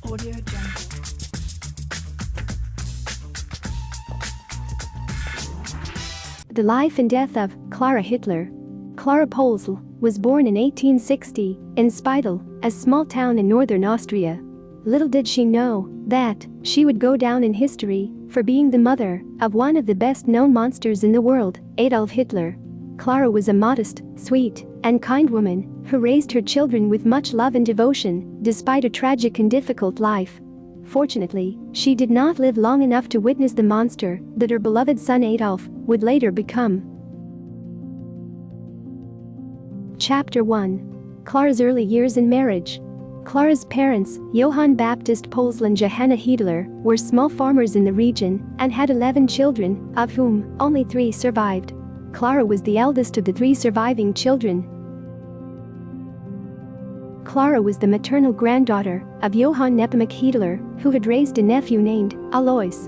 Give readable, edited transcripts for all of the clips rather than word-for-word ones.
Audio Jungle. The life and death of Klara Hitler. Klara Pölzl was born in 1860 in Speitel, a small town in northern Austria. Little did she know that she would go down in history for being the mother of one of the best-known monsters in the world, Adolf Hitler. Klara was a modest, sweet, and kind woman who raised her children with much love and devotion despite a tragic and difficult life. Fortunately, she did not live long enough to witness the monster that her beloved son Adolf would later become. Chapter 1. Klara's early years in marriage. Klara's parents, Johann Baptist Pölzl and Johanna Hitler, were small farmers in the region and had 11 children, of whom only 3 survived. Klara was the eldest of the 3 surviving children. Klara was the maternal granddaughter of Johann Nepomuk Hitler, who had raised a nephew named Alois.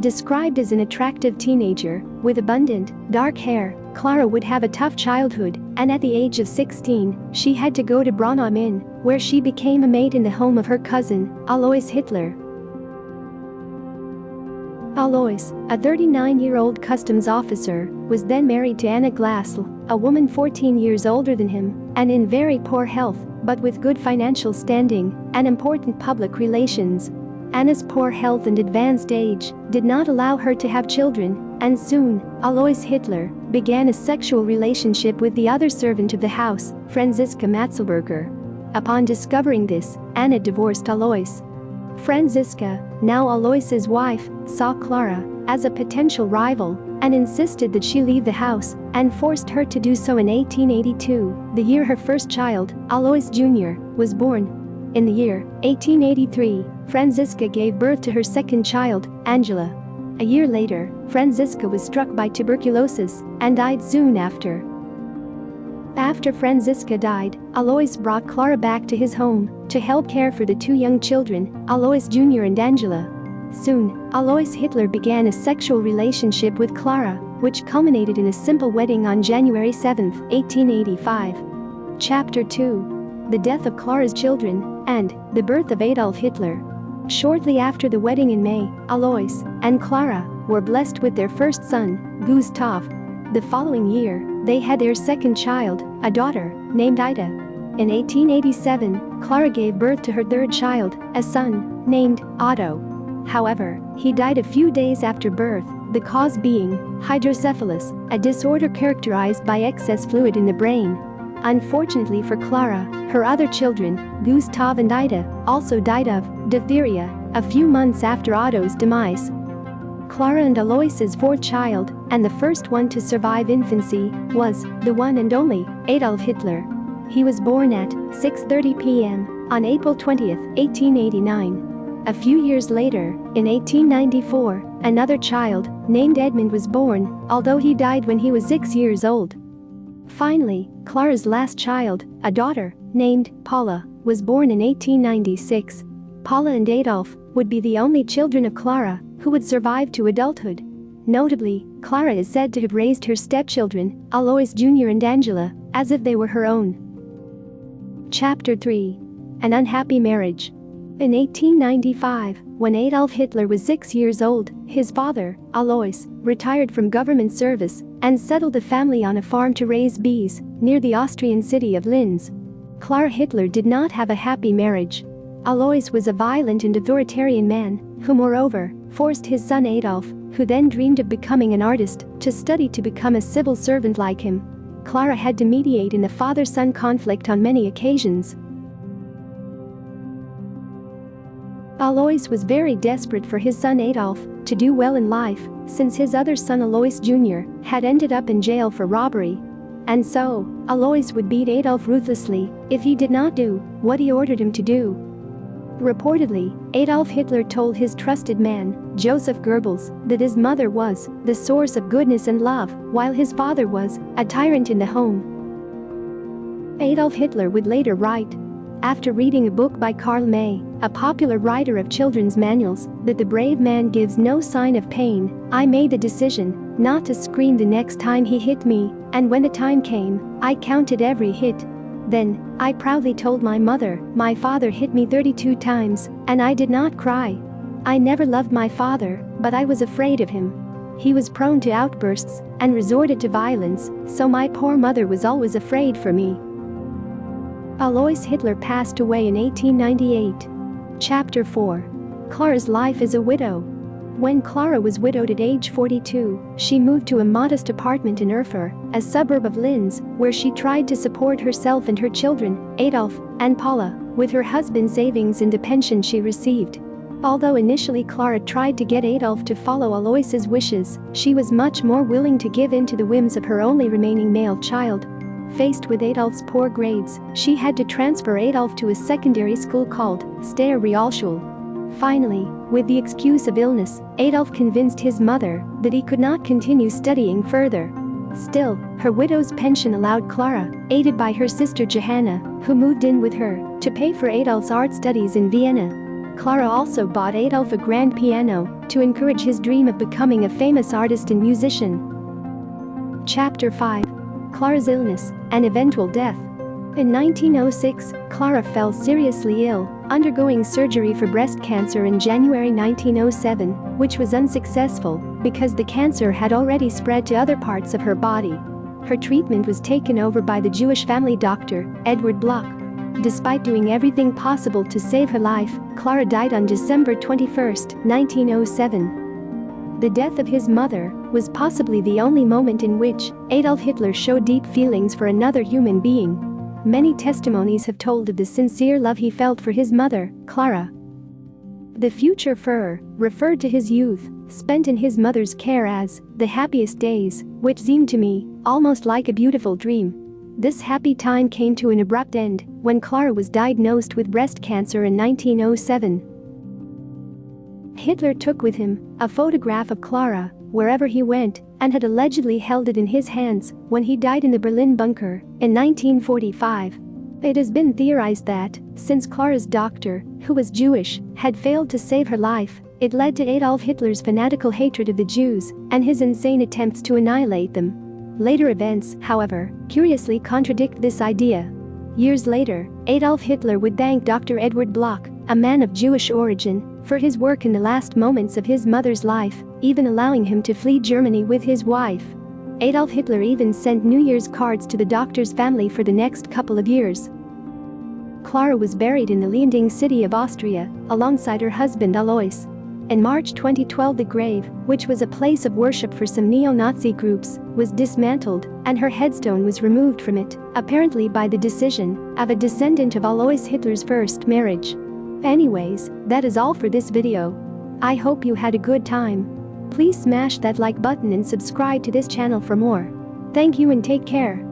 Described as an attractive teenager with abundant, dark hair, Klara would have a tough childhood, and at the age of 16, she had to go to Braunau, where she became a maid in the home of her cousin, Alois Hitler. Alois, a 39-year-old customs officer, was then married to Anna Glassl, a woman 14 years older than him, and in very poor health, but with good financial standing and important public relations. Anna's poor health and advanced age did not allow her to have children, and soon, Alois Hitler began a sexual relationship with the other servant of the house, Franziska Matzelberger. Upon discovering this, Anna divorced Alois. Franziska, now Alois's wife, saw Klara as a potential rival and insisted that she leave the house and forced her to do so in 1882, the year her first child, Alois Jr., was born. In the year 1883, Franziska gave birth to her second child, Angela. A year later, Franziska was struck by tuberculosis and died soon after. After Franziska died, Alois brought Klara back to his home to help care for the 2 young children, Alois Jr. and Angela. Soon, Alois Hitler began a sexual relationship with Klara, which culminated in a simple wedding on January 7, 1885. Chapter 2. The death of Klara's children and the birth of Adolf Hitler. Shortly after the wedding in May, Alois and Klara were blessed with their first son, Gustav. The following year, they had their second child, a daughter, named Ida. In 1887, Klara gave birth to her third child, a son, named Otto. However, he died a few days after birth, the cause being hydrocephalus, a disorder characterized by excess fluid in the brain. Unfortunately for Klara, her other children, Gustav and Ida, also died of diphtheria a few months after Otto's demise. Klara and Alois's fourth child, and the first one to survive infancy, was the one and only Adolf Hitler. He was born at 6:30 p.m. on April 20, 1889. A few years later, in 1894, another child, named Edmund, was born, although he died when he was 6 years old. Finally, Klara's last child, a daughter, named Paula, was born in 1896. Paula and Adolf would be the only children of Klara who would survive to adulthood. Notably, Klara is said to have raised her stepchildren, Alois Jr. and Angela, as if they were her own. Chapter 3. An unhappy marriage. In 1895, when Adolf Hitler was 6 years old, his father, Alois, retired from government service and settled the family on a farm to raise bees near the Austrian city of Linz. Klara Hitler did not have a happy marriage. Alois was a violent and authoritarian man who, moreover, forced his son Adolf, who then dreamed of becoming an artist, to study to become a civil servant like him. Klara had to mediate in the father-son conflict on many occasions. Alois was very desperate for his son Adolf to do well in life, since his other son Alois Jr. had ended up in jail for robbery. And so, Alois would beat Adolf ruthlessly if he did not do what he ordered him to do. Reportedly, Adolf Hitler told his trusted man, Joseph Goebbels, that his mother was the source of goodness and love, while his father was a tyrant in the home. Adolf Hitler would later write, after reading a book by Karl May, a popular writer of children's manuals, that the brave man gives no sign of pain, I made the decision not to scream the next time he hit me, and when the time came, I counted every hit. Then, I proudly told my mother, my father hit me 32 times, and I did not cry. I never loved my father, but I was afraid of him. He was prone to outbursts and resorted to violence, so my poor mother was always afraid for me. Adolf Hitler passed away in 1898. Chapter 4. Klara's life as a widow. When Klara was widowed at age 42, she moved to a modest apartment in Erfurt, a suburb of Linz, where she tried to support herself and her children, Adolf and Paula, with her husband's savings and the pension she received. Although initially Klara tried to get Adolf to follow Alois's wishes, she was much more willing to give in to the whims of her only remaining male child. Faced with Adolf's poor grades, she had to transfer Adolf to a secondary school called Steyr Realschule. Finally, with the excuse of illness, Adolf convinced his mother that he could not continue studying further. Still, her widow's pension allowed Klara, aided by her sister Johanna, who moved in with her, to pay for Adolf's art studies in Vienna. Klara also bought Adolf a grand piano to encourage his dream of becoming a famous artist and musician. Chapter 5. Klara's illness and eventual death. In 1906, Klara fell seriously ill, undergoing surgery for breast cancer in January 1907, which was unsuccessful because the cancer had already spread to other parts of her body. Her treatment was taken over by the Jewish family doctor, Edward Bloch. Despite doing everything possible to save her life, Klara died on December 21, 1907. The death of his mother was possibly the only moment in which Adolf Hitler showed deep feelings for another human being. Many testimonies have told of the sincere love he felt for his mother, Klara. The future Führer referred to his youth, spent in his mother's care, as the happiest days, which seemed to me almost like a beautiful dream. This happy time came to an abrupt end when Klara was diagnosed with breast cancer in 1907. Hitler took with him a photograph of Klara wherever he went and had allegedly held it in his hands when he died in the Berlin bunker in 1945. It has been theorized that, since Klara's doctor, who was Jewish, had failed to save her life, it led to Adolf Hitler's fanatical hatred of the Jews and his insane attempts to annihilate them. Later events, however, curiously contradict this idea. Years later, Adolf Hitler would thank Dr. Edward Bloch, a man of Jewish origin, for his work in the last moments of his mother's life, even allowing him to flee Germany with his wife. Adolf Hitler even sent New Year's cards to the doctor's family for the next couple of years. Klara was buried in the Leonding city of Austria, alongside her husband Alois. In March 2012, the grave, which was a place of worship for some neo-Nazi groups, was dismantled, and her headstone was removed from it, apparently by the decision of a descendant of Alois Hitler's first marriage. Anyways, that is all for this video. I hope you had a good time. Please smash that like button and subscribe to this channel for more. Thank you and take care.